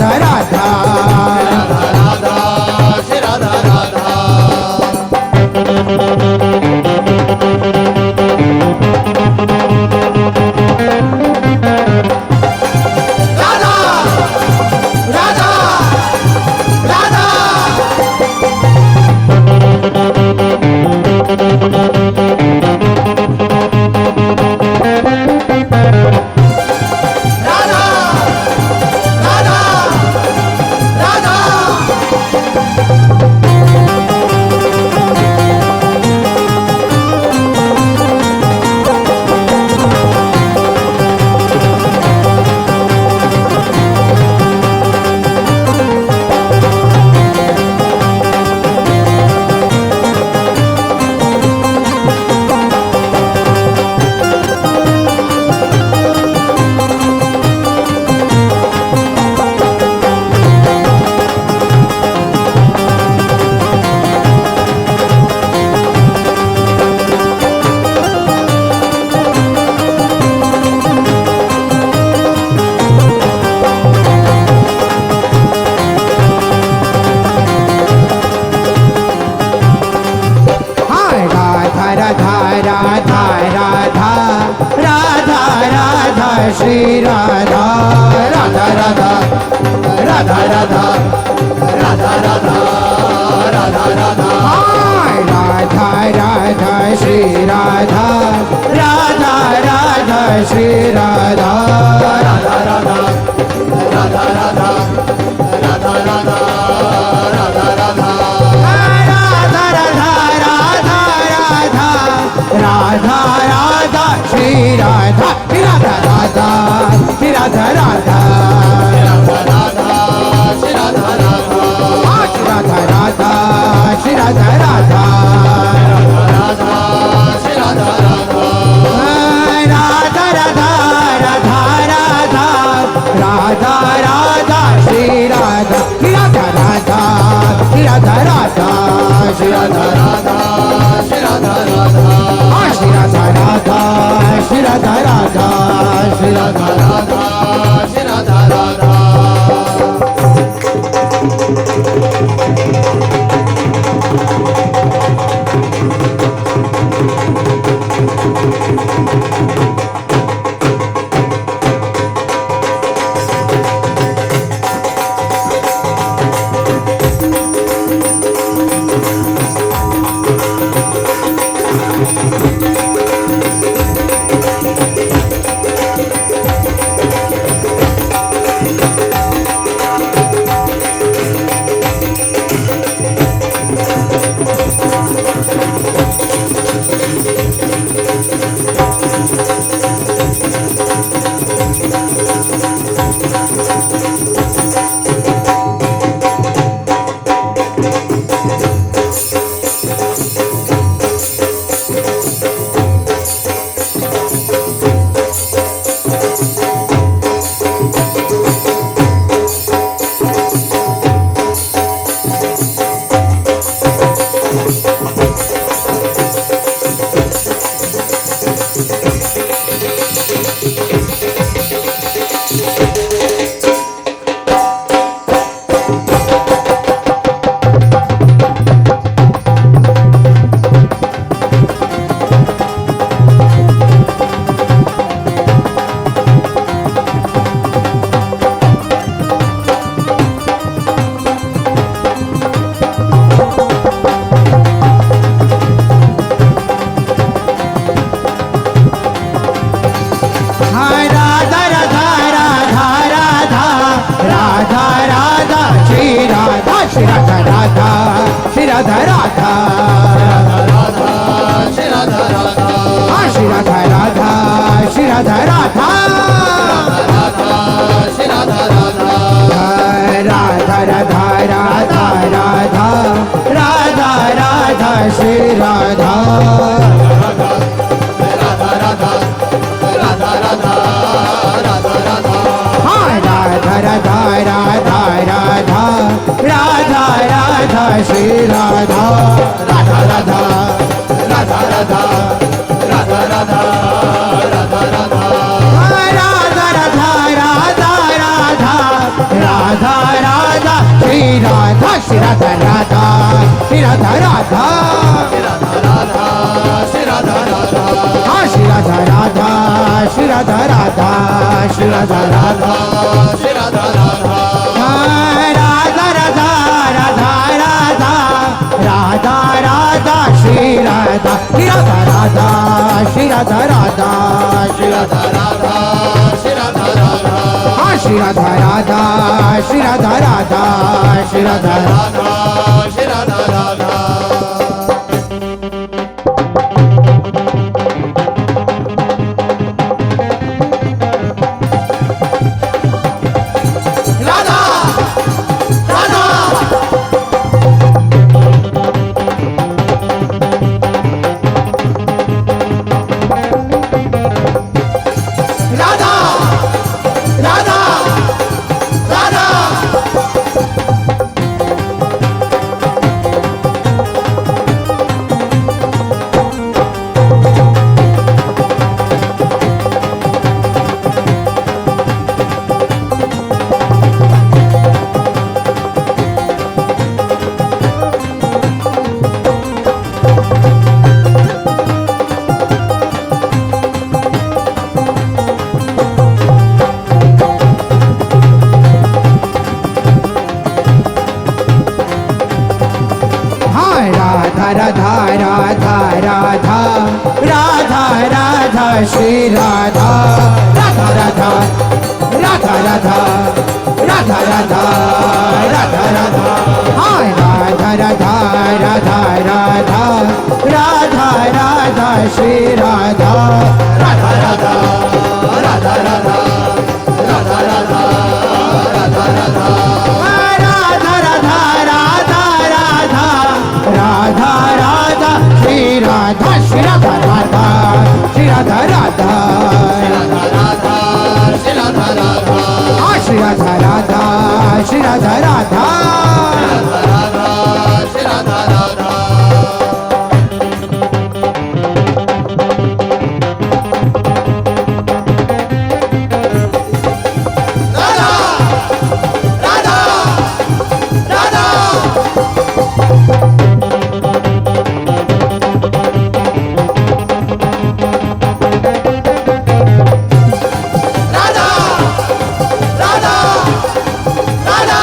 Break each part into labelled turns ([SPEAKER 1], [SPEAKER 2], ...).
[SPEAKER 1] राधा राधा
[SPEAKER 2] राधा श्री राधा राधा राधा राधा राधा राधा राधा
[SPEAKER 1] हाय राधा राधा राधा राधा राधा राधा श्री राधा
[SPEAKER 2] राधा राधा राधा राधा राधा राधा राधा राधा
[SPEAKER 1] हाय राधा राधा श्री राधा राधा राधा श्री राधा
[SPEAKER 2] राधा राधा राधा राधा राधा राधा राधा राधा
[SPEAKER 1] राधा राधा राधा राधा राधा श्री राधा राधा राधा श्री राधा राधा राधा राधा श्री राधा राधा राधा राधा राधा राधा राधा राधा श्री राधा राधा राधा श्री राधा राधा श्री राधा राधा श्री राधा राधा श्री राधा राधा श्री राधा राधा श्री राधा राधा
[SPEAKER 2] श्री राधा राधा
[SPEAKER 1] राधा राधा
[SPEAKER 2] राधा श्री राधा राधा
[SPEAKER 1] श्री राधा राधा श्री राधा राधा
[SPEAKER 2] राधा श्री राधा राधा
[SPEAKER 1] राधा राधा राधा राधा राधा राधा श्री राधा
[SPEAKER 2] राधा राधा राधा राधा राधा राधा
[SPEAKER 1] हाँ राधा राधा राधा राधा राधा राधा श्री राधा
[SPEAKER 2] राधा राधा राधा राधा राधा राधा राधा राधा
[SPEAKER 1] राधा राधा राधा राधा राधा राधा राधा
[SPEAKER 2] राधा श्री राधा राधा
[SPEAKER 1] हाँ श्री राधा राधा श्री राधा राधा श्री राधा राधा
[SPEAKER 2] श्री राधा राधा
[SPEAKER 1] हाँ, राधा राधा राधा राधा राधा राधा श्री राधा राधा श्री राधा राधा श्री राधा
[SPEAKER 2] राधा श्री राधा राधा
[SPEAKER 1] हाँ श्री राधा राधा श्री राधा राधा श्री राधा
[SPEAKER 2] राधा श्री राधा राधा राधा राधा राधा राधा राधा
[SPEAKER 1] हाँ राधा राधा राधा राधा राधा राधा श्री राधा राधा राधा राधा राधा राधा राधा राधा राधा हाँ राधा राधा राधा राधा राधा राधा श्री राधा
[SPEAKER 2] राधा राधा राधा राधा राधा राधा राधा राधा
[SPEAKER 1] राधा राधा राधा राधा राधा राधा श्री राधा श्री राधा राधा श्री राधा राधा
[SPEAKER 2] राधा श्री राधा राधा
[SPEAKER 1] हाँ श्री राधा राधा श्री राधा राधा
[SPEAKER 2] राधा श्री राधा राधा राधा राधा राधा राधा राधा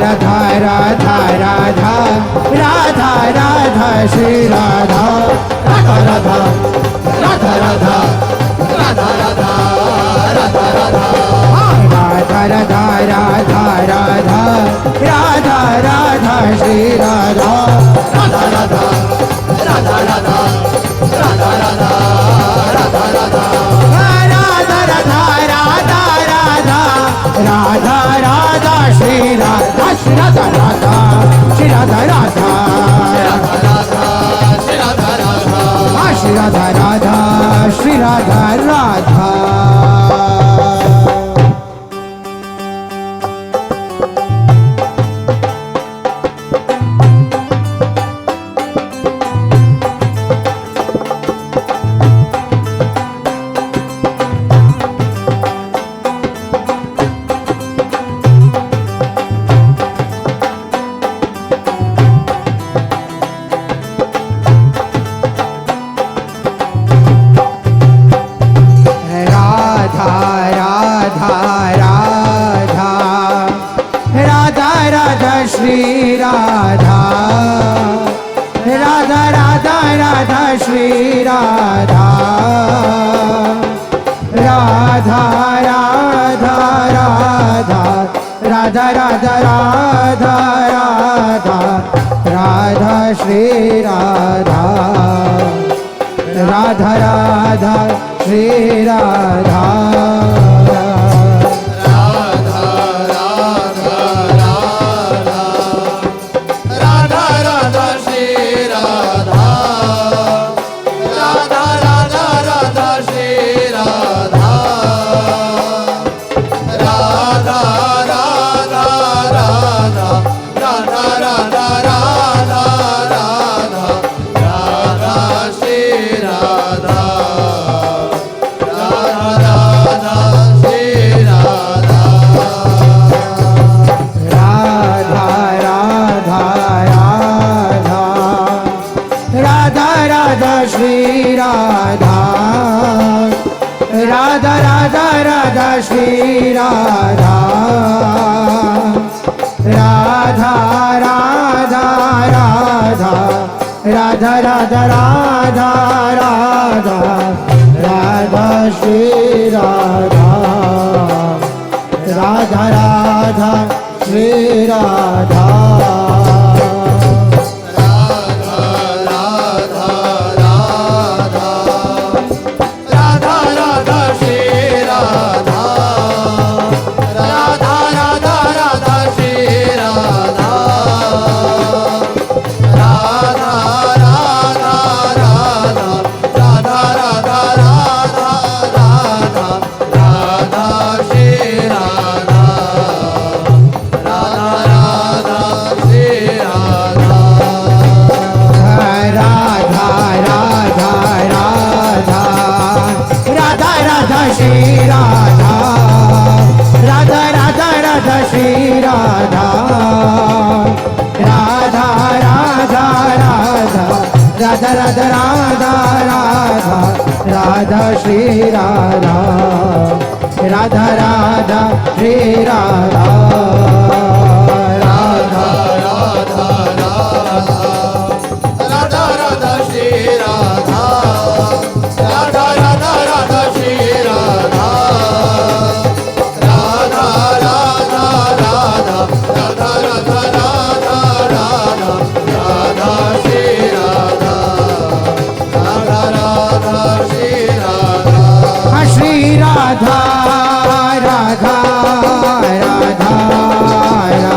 [SPEAKER 1] राधा राधा राधा राधा राधा श्री राधा
[SPEAKER 2] राधा राधा राधा राधा राधा राधा राधा राधा
[SPEAKER 1] राधा राधा राधा राधा राधा श्री राधा
[SPEAKER 2] राधा राधा राधा राधा राधा राधा राधा राधा
[SPEAKER 1] राधा राधा राधा राधा राधा राधा श्री राधा श्री राधा राधा श्री राधा राधा श्री राधा राधा श्री राधा राधा श्री राधा राधा राधा राधा श्री राधा राधा राधा राधा राधा राधा राधा राधा राधा श्री राधा राधा राधा श्री राधा श्री राधा राधा राधा राधा श्री राधा राधा राधा राधा राधा राधा राधा राधा राधा श्री राधा राधा राधा श्री राधा श्री राधा राधा राधा राधा राधा राधा राधा राधा राधा श्री राधा राधा राधा श्री राधा राधा
[SPEAKER 2] राधा राधा राधा श्री राधा राधा राधा राधा श्री राधा राधा राधा राधा राधा राधा राधा राधा राधा श्री राधा राधा राधा श्री राधा
[SPEAKER 1] श्री राधा राधा राधा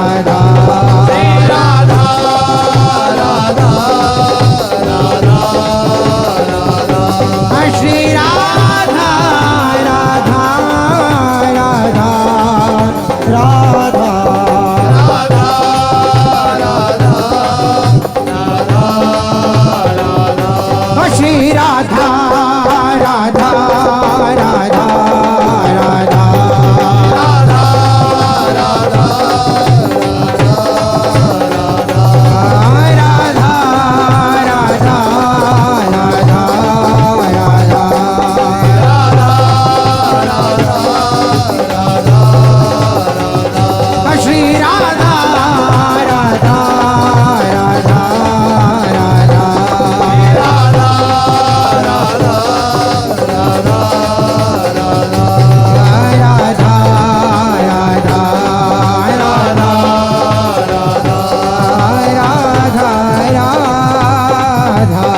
[SPEAKER 1] राधा